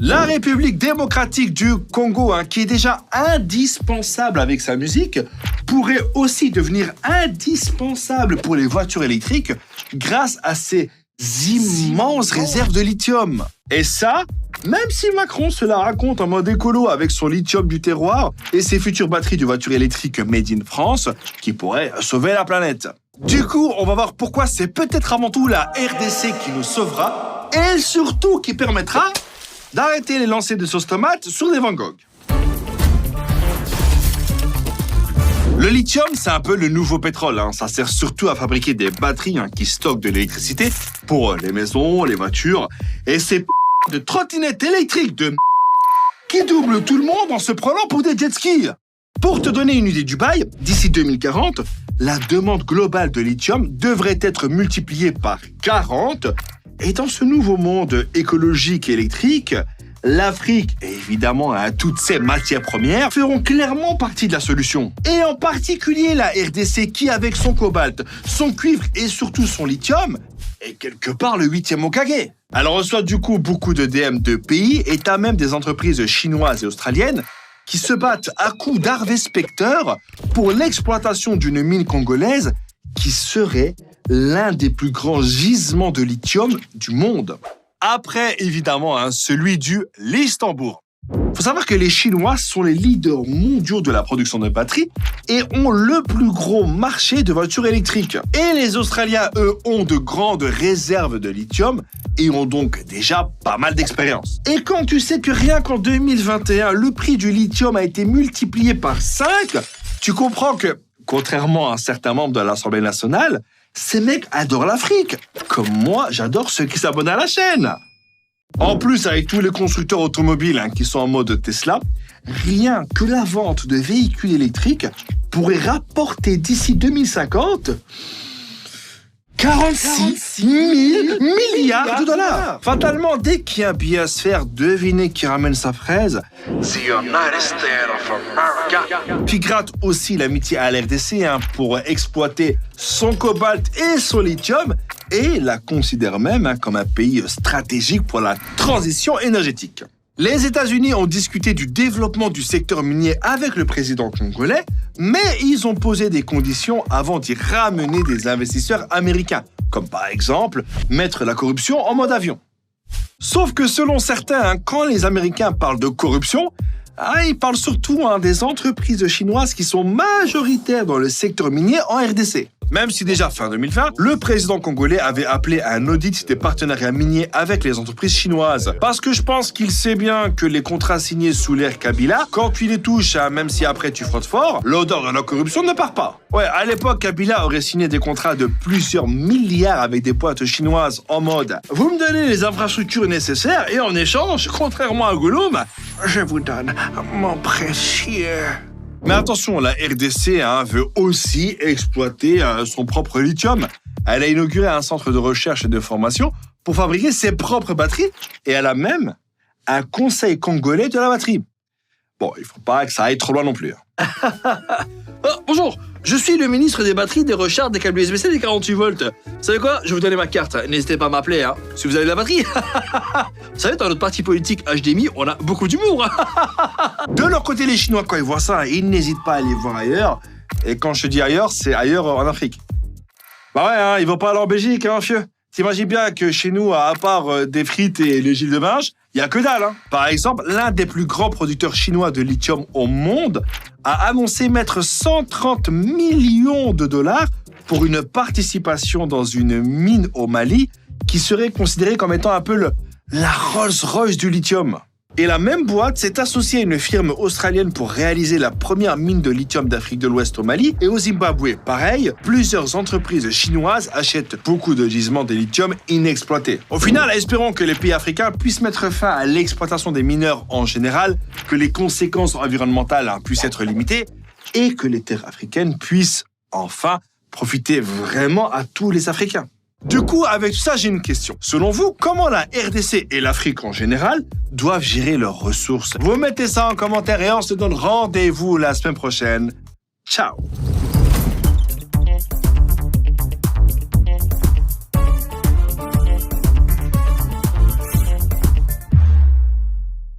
La République démocratique du Congo, qui est déjà indispensable avec sa musique, pourrait aussi devenir indispensable pour les voitures électriques grâce à ses immenses réserves de lithium. Et ça, même si Macron se la raconte en mode écolo avec son lithium du terroir et ses futures batteries de voitures électriques made in France qui pourraient sauver la planète. Du coup, on va voir pourquoi c'est peut-être avant tout la RDC qui nous sauvera et surtout qui permettra d'arrêter les lancers de sauce tomate sur des Van Gogh. Le lithium, c'est un peu le nouveau pétrole. Ça sert surtout à fabriquer des batteries qui stockent de l'électricité pour les maisons, les voitures et ces de trottinettes électriques de qui doublent tout le monde en se prenant pour des jet skis. Pour te donner une idée du bail, d'ici 2040, la demande globale de lithium devrait être multipliée par 40. Et dans ce nouveau monde écologique et électrique, l'Afrique et évidemment toutes ses matières premières feront clairement partie de la solution. Et en particulier la RDC qui, avec son cobalt, son cuivre et surtout son lithium, est quelque part le 8e Hokage. Elle reçoit du coup beaucoup de DM de pays et t'as même des entreprises chinoises et australiennes qui se battent à coups d'Harvey Specter pour l'exploitation d'une mine congolaise qui serait l'un des plus grands gisements de lithium du monde. Après, évidemment, celui du Lichtenbourg. Faut savoir que les Chinois sont les leaders mondiaux de la production de batteries et ont le plus gros marché de voitures électriques. Et les Australiens, eux, ont de grandes réserves de lithium et ont donc déjà pas mal d'expérience. Et quand tu sais que rien qu'en 2021, le prix du lithium a été multiplié par 5, tu comprends que, contrairement à certains membres de l'Assemblée nationale, ces mecs adorent l'Afrique, comme moi, j'adore ceux qui s'abonnent à la chaîne. En plus, avec tous les constructeurs automobiles qui sont en mode Tesla, rien que la vente de véhicules électriques pourrait rapporter d'ici 2050 46 000 milliards de dollars. Fatalement, dès qu'il y a un billet à se faire, devinez qui ramène sa fraise. The United States of America. Qui gratte aussi l'amitié à l'RDC pour exploiter son cobalt et son lithium et la considère même comme un pays stratégique pour la transition énergétique. Les États-Unis ont discuté du développement du secteur minier avec le président congolais, mais ils ont posé des conditions avant d'y ramener des investisseurs américains, comme par exemple mettre la corruption en mode avion. Sauf que selon certains, quand les Américains parlent de corruption, ils parlent surtout des entreprises chinoises qui sont majoritaires dans le secteur minier en RDC. Même si déjà fin 2020, le président congolais avait appelé à un audit des partenariats miniers avec les entreprises chinoises. Parce que je pense qu'il sait bien que les contrats signés sous l'ère Kabila, quand tu les touches, même si après tu frottes fort, l'odeur de la corruption ne part pas. Ouais, à l'époque, Kabila aurait signé des contrats de plusieurs milliards avec des boîtes chinoises en mode « Vous me donnez les infrastructures nécessaires et en échange, contrairement à Gollum, je vous donne mon précieux... » Mais attention, la RDC veut aussi exploiter son propre lithium. Elle a inauguré un centre de recherche et de formation pour fabriquer ses propres batteries et elle a même un conseil congolais de la batterie. Bon, il ne faut pas que ça aille trop loin non plus. Bonjour, je suis le ministre des batteries, des recharges, des câbles USB-C, des 48 volts. Vous savez quoi? Je vais vous donner ma carte. N'hésitez pas à m'appeler, si vous avez de la batterie. Vous savez, dans notre parti politique HDMI, on a beaucoup d'humour. De leur côté, les Chinois, quand ils voient ça, ils n'hésitent pas à aller voir ailleurs. Et quand je dis ailleurs, c'est ailleurs en Afrique. Bah ouais, ils vont pas aller en Belgique, fieu. T'imagines bien que chez nous, à part des frites et les Gilles de Binge, il n'y a que dalle. Par exemple, l'un des plus grands producteurs chinois de lithium au monde a annoncé mettre 130 millions de dollars pour une participation dans une mine au Mali qui serait considérée comme étant un peu la Rolls-Royce du lithium. Et la même boîte s'est associée à une firme australienne pour réaliser la première mine de lithium d'Afrique de l'Ouest au Mali et au Zimbabwe. Pareil, plusieurs entreprises chinoises achètent beaucoup de gisements de lithium inexploités. Au final, espérons que les pays africains puissent mettre fin à l'exploitation des mineurs en général, que les conséquences environnementales puissent être limitées et que les terres africaines puissent enfin profiter vraiment à tous les Africains. Du coup, avec tout ça, j'ai une question. Selon vous, comment la RDC et l'Afrique en général doivent gérer leurs ressources? Vous mettez ça en commentaire et on se donne rendez-vous la semaine prochaine. Ciao!